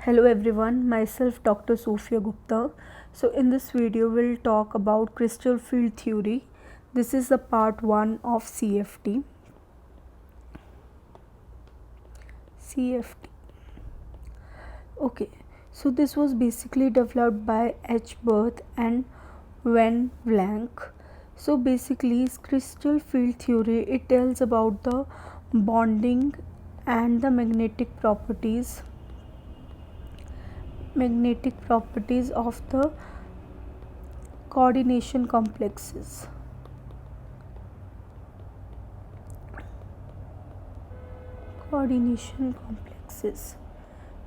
Hello everyone, myself Dr. Sofia Gupta. So in this video we'll talk about crystal field theory. This is the part 1 of CFT. CFT. Okay. So this was basically developed by H. Berth and Van Blank. So basically crystal field theory, it tells about the bonding and the magnetic properties of the coordination complexes.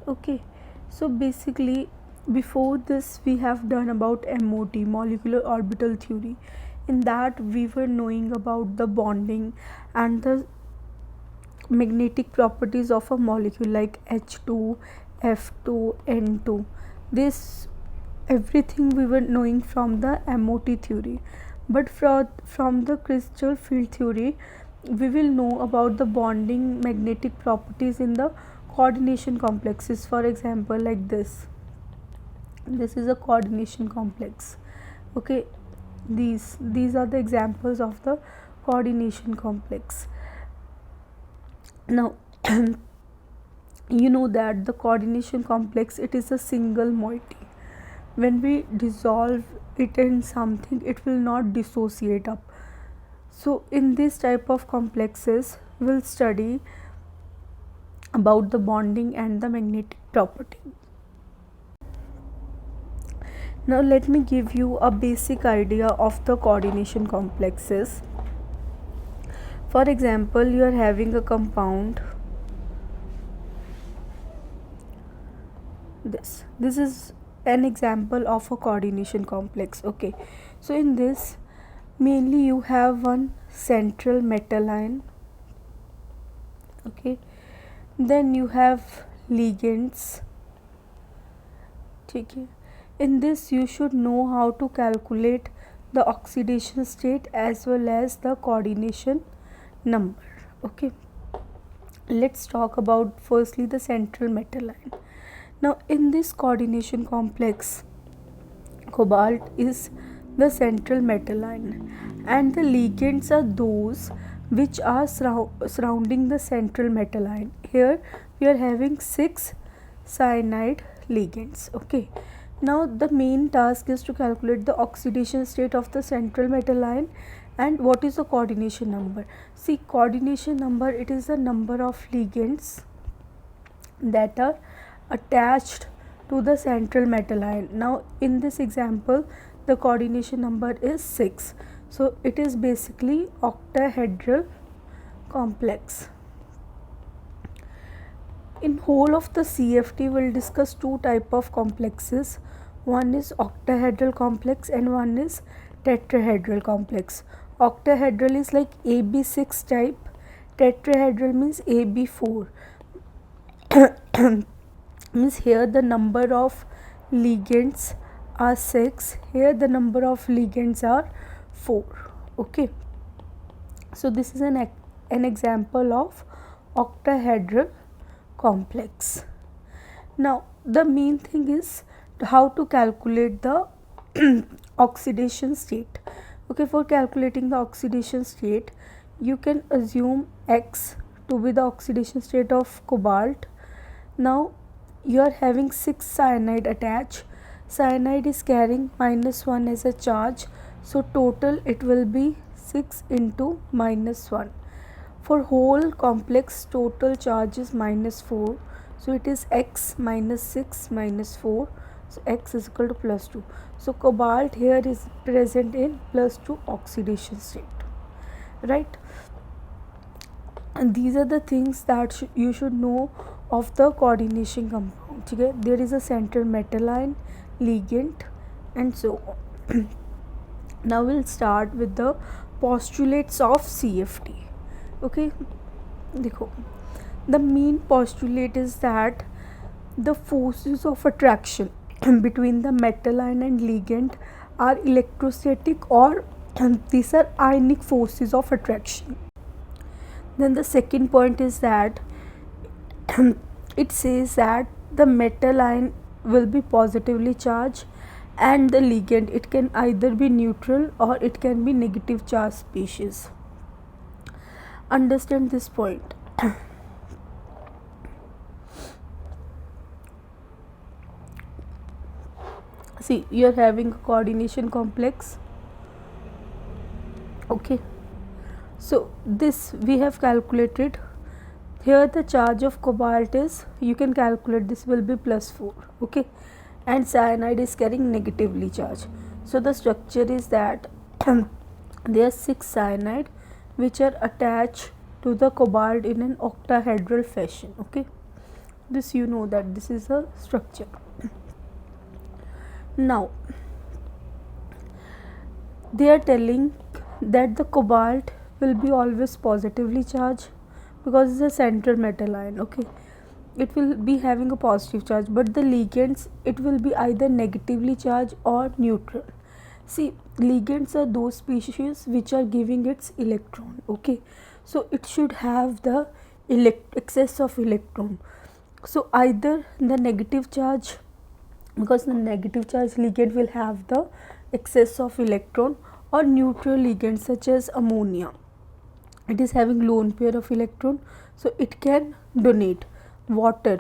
Okay, so basically before this we have done about MOT, molecular orbital theory. In that we were knowing about the bonding and the magnetic properties of a molecule like H2, F2, N2. This everything we were knowing from the MOT theory, but from the crystal field theory we will know about the bonding magnetic properties in the coordination complexes. For example, like this is a coordination complex. Okay, these are the examples of the coordination complex. Now you know that the coordination complex, it is a single moiety. When we dissolve it in something, it will not dissociate up. So in this type of complexes we'll study about the bonding and the magnetic property. Now let me give you a basic idea of the coordination complexes. For example, you are having a compound. This is an example of a coordination complex. Okay, so in this mainly you have one central metal ion. Okay, then you have ligands. Okay, in this you should know how to calculate the oxidation state as well as the coordination number. Okay, let's talk about firstly the central metal ion. Now in this coordination complex, cobalt is the central metal ion and the ligands are those which are surrounding the central metal ion. Here we are having 6 cyanide ligands. Okay, now the main task is to calculate the oxidation state of the central metal ion and what is the coordination number. See, coordination number, it is the number of ligands that are attached to the central metal ion. Now in this example the coordination number is 6, so it is basically octahedral complex. In whole of the CFT we'll discuss two type of complexes. One is octahedral complex and one is tetrahedral complex. Octahedral is like AB6 type, tetrahedral means AB4. Means here the number of ligands are 6, here the number of ligands are 4. Okay, so this is an example of octahedral complex. Now the main thing is how to calculate the oxidation state. Okay, for calculating the oxidation state you can assume X to be the oxidation state of cobalt. Now you are having 6 cyanide attached. Cyanide is carrying -1 as a charge, so total it will be 6 into -1. For whole complex total charge is -4, so it is X minus 6 minus 4, so X is equal to +2. So cobalt here is present in +2 oxidation state, right? And these are the things that you should know of the coordination compound. Okay, there is a central metal ion, ligand and so on. Now we'll start with the postulates of CFT. Okay, देखो, the main postulate is that the forces of attraction between the metal ion and ligand are electrostatic, or these are ionic forces of attraction. Then the second point is that it says that the metal ion will be positively charged, and the ligand, it can either be neutral or it can be negative charge species. Understand this point. See, you are having a coordination complex. Okay, so this we have calculated. Here the charge of cobalt is, you can calculate, this will be +4. Okay, and cyanide is carrying negatively charged. So the structure is that there are 6 cyanide which are attached to the cobalt in an octahedral fashion. Okay, this you know that this is a structure. Now they are telling that the cobalt will be always positively charged because it's a central metal ion. Okay, it will be having a positive charge, but the ligands, it will be either negatively charged or neutral. See, ligands are those species which are giving its electron. Okay, so it should have the excess of electron. So either the negative charge, because the negative charge ligand will have the excess of electron, or neutral ligands such as ammonia, it is having lone pair of electron, so it can donate. Water,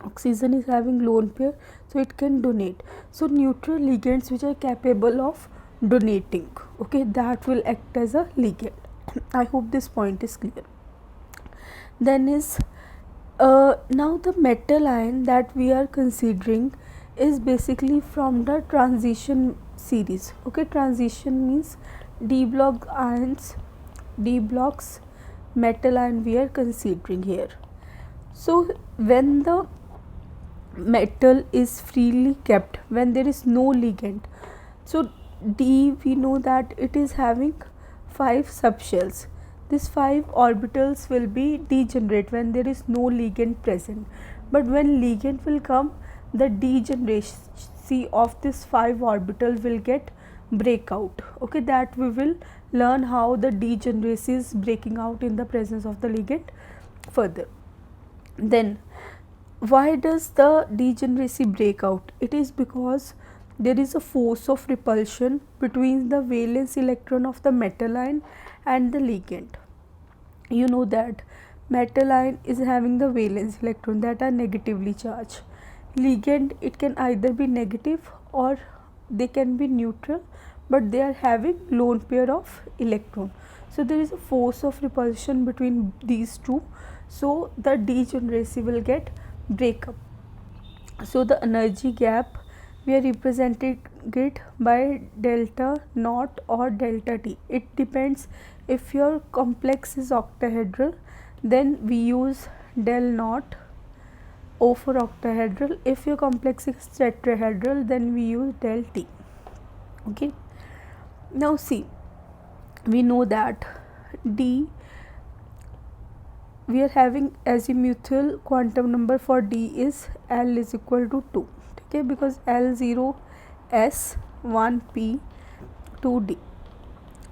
oxygen is having lone pair, so it can donate. So neutral ligands which are capable of donating, okay, that will act as a ligand. I hope this point is clear. Then is now the metal ion that we are considering is basically from the transition series. Okay, transition means d block ions, d blocks metal ion we are considering here. So when the metal is freely kept, when there is no ligand, so d, we know that it is having 5 subshells. These 5 orbitals will be degenerate when there is no ligand present, but when ligand will come, the degeneracy of this 5 orbital will get breakout. Okay, that we will learn how the degeneracy is breaking out in the presence of the ligand further. Then why does the degeneracy break out? It is because there is a force of repulsion between the valence electron of the metal ion and the ligand. You know that metal ion is having the valence electron that are negatively charged. Ligand, it can either be negative or they can be neutral, but they are having lone pair of electron. So there is a force of repulsion between these two, so the degeneracy will get break up. So the energy gap, we are representing it by delta naught or delta T. It depends. If your complex is octahedral, then we use del naught O for octahedral. If your complex is tetrahedral, then we use del T. Okay, now see, we know that D, we are having azimuthal quantum number for D is L is equal to 2. Okay, because L0 S 1 P 2 D.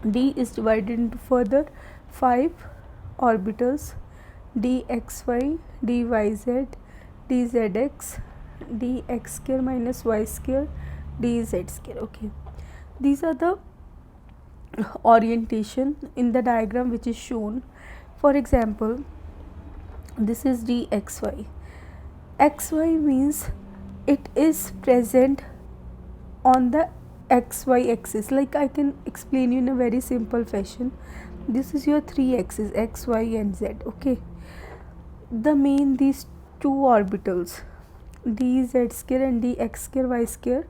D is divided into further 5 orbitals: dxy, dyz, dzx, dx square minus y square, dz square. Okay, these are the orientation in the diagram which is shown. For example, this is dxy. Xy means it is present on the xy axis. Like I can explain you in a very simple fashion. This is your 3 axes, x, y and z. Okay, the main these 2 orbitals, dz square and dx square y square,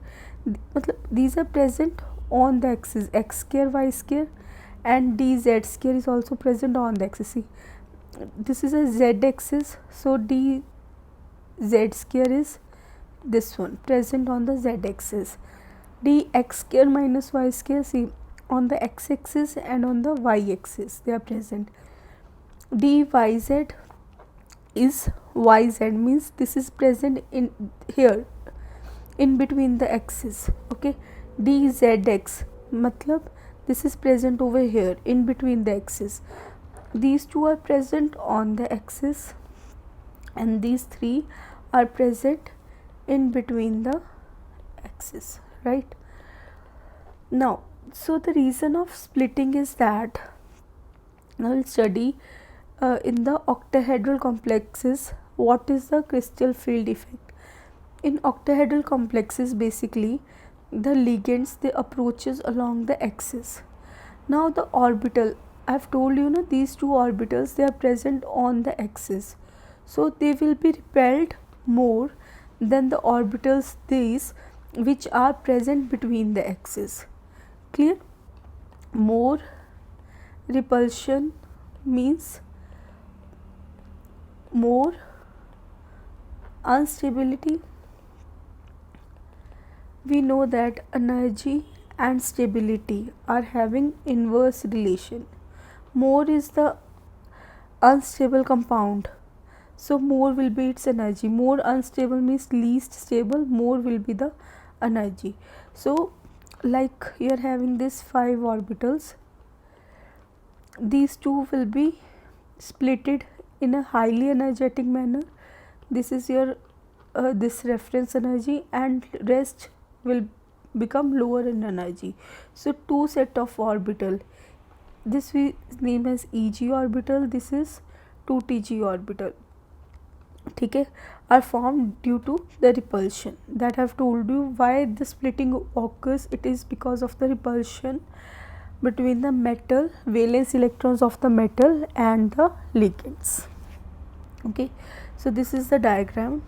these are present on the axis x square y square, and dz square is also present on the axis. See, this is a z axis, so dz square is this one present on the z axis. Dx square minus y square, see, on the x axis and on the y axis they are present. Dyz is yz, means this is present in here in between the axis. Okay, dzx matlab this is present over here in between the axis. These two are present on the axis and these 3 are present in between the axes, right? Now, so the reason of splitting is that now we'll study in the octahedral complexes what is the crystal field effect. In octahedral complexes, basically the ligands, they approaches along the axis. Now the orbital, I have told you na, these two orbitals, they are present on the axis, so they will be repelled more than the orbitals these which are present between the axes. Clear? More repulsion means more instability. We know that energy and stability are having inverse relation. More is the unstable compound, so more will be its energy. More unstable means least stable, more will be the energy. So like you are having these 5 orbitals, these two will be splitted in a highly energetic manner. This is your this reference energy, and rest will become lower in energy. So 2 set of orbital, this we name as EG orbital, this is 2TG orbital, okay, are formed due to the repulsion. That I have told you why the splitting occurs. It is because of the repulsion between the metal, valence electrons of the metal and the ligands. Okay, so this is the diagram.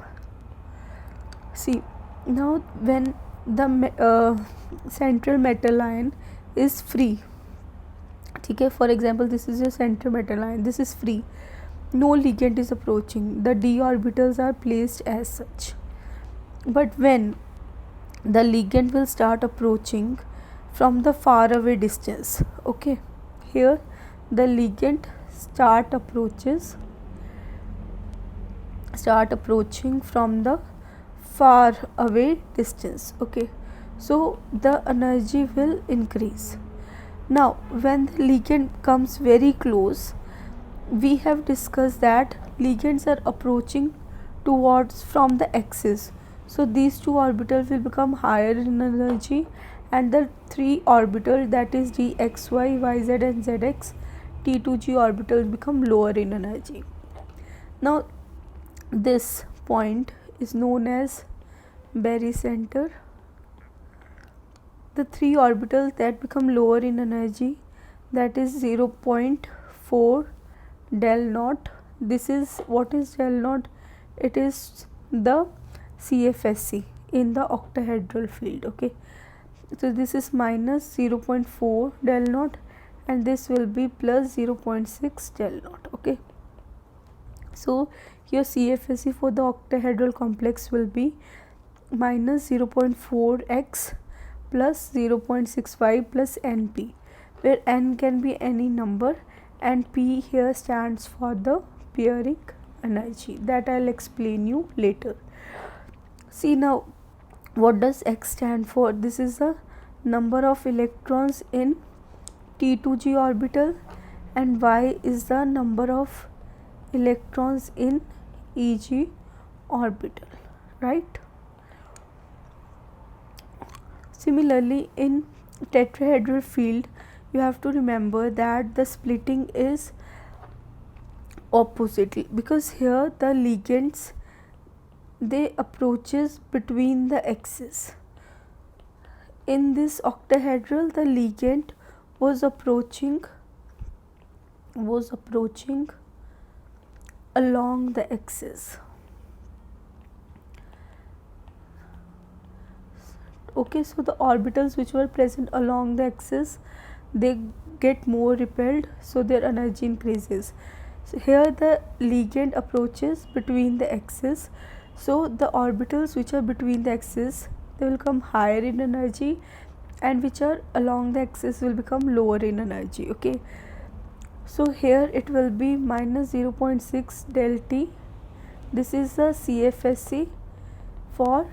See, now when the central metal ion is free, okay, for example this is your central metal ion, this is free, no ligand is approaching, the d orbitals are placed as such. But when the ligand will start approaching from the far away distance, okay, here the ligand start approaching from the far away distance, okay, so the energy will increase. Now when the ligand comes very close, we have discussed that ligands are approaching towards from the axis, so these two orbitals will become higher in energy, and the 3 orbital, that is dxy, yz and zx, t2g orbitals become lower in energy. Now this point is known as barycenter. The 3 orbitals that become lower in energy, that is 0.4 del naught. This is what is del naught? It is the CFSC in the octahedral field, okay. So this is minus 0.4 del naught and this will be plus 0.6 del naught, okay. So your CFSC for the octahedral complex will be minus 0.4x plus 0.65 plus NP, where N can be any number and P here stands for the pairing energy, that I'll explain you later. See now, what does X stand for? This is the number of electrons in T2G orbital, and Y is the number of electrons in EG orbital, right? Similarly, in tetrahedral field, you have to remember that the splitting is oppositely, because here the ligands, they approaches between the axes. In this octahedral, the ligand was approaching along the axis. Okay, so the orbitals which were present along the axis, they get more repelled, so their energy increases. So here the ligand approaches between the axis, so the orbitals which are between the axis, they will come higher in energy, and which are along the axis will become lower in energy, okay. So here it will be minus 0.6 del T. This is the CFSC for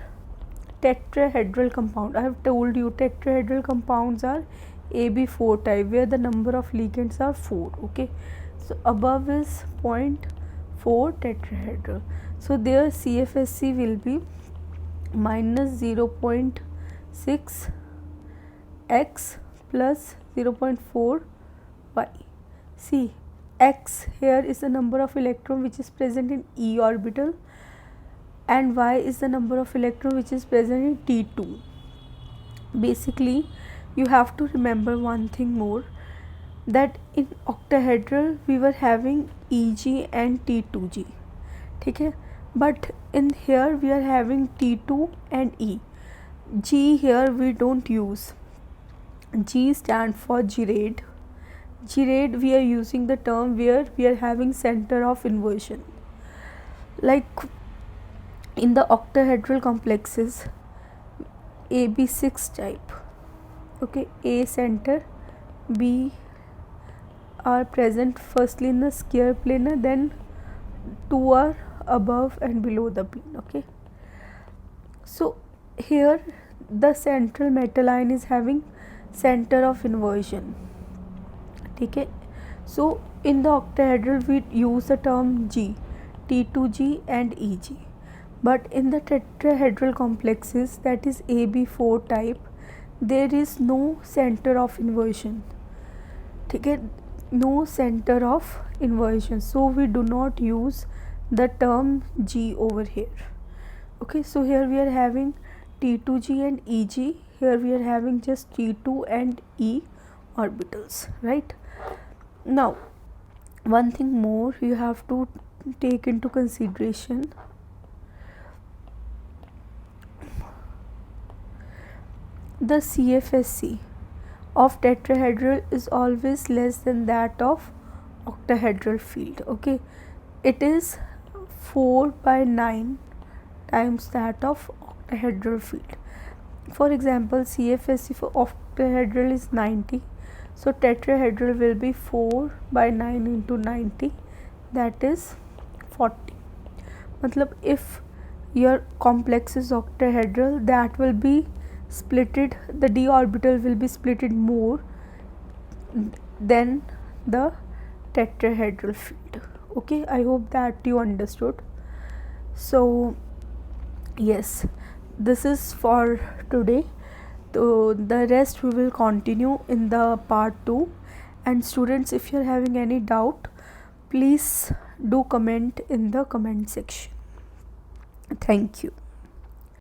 tetrahedral compound. I have told you tetrahedral compounds are AB4 type, where the number of ligands are 4, okay. So above is 0.4 4 tetrahedral. So their CFSC will be minus 0.6 x plus 0.4 y. See, x here is the number of electron which is present in E orbital, and y is the number of electron which is present in T2. Basically, you have to remember one thing more, that in octahedral we were having EG and T2G, okay, but in here we are having T2 and E. G here we don't use. G stand for Girard. Girard, we are using the term where we are having center of inversion. Like in the octahedral complexes, AB6 type, okay, A center, B are present firstly in the square plane, then 2 are above and below the plane, okay. So here the central metal ion is having center of inversion, okay. So in the octahedral we use the term G, T2G and EG, but in the tetrahedral complexes, that is AB4 type, there is no center of inversion, okay, no center of inversion, so we do not use the term G over here, okay. So here we are having T2G and EG, here we are having just T2 and E orbitals, right. Now one thing more you have to take into consideration, the CFSC of tetrahedral is always less than that of octahedral field, okay. It is 4 by 9 times that of octahedral field. For example, CFSC for octahedral is 90, so tetrahedral will be 4 by 9 into 90, that is 40. Matlab if your complex is octahedral, that will be splitted, the d orbital will be splitted more than the tetrahedral field, okay. I hope that you understood. So yes, this is for today. So the rest we will continue in the part 2, and students, if you are having any doubt, please do comment in the comment section. Thank you.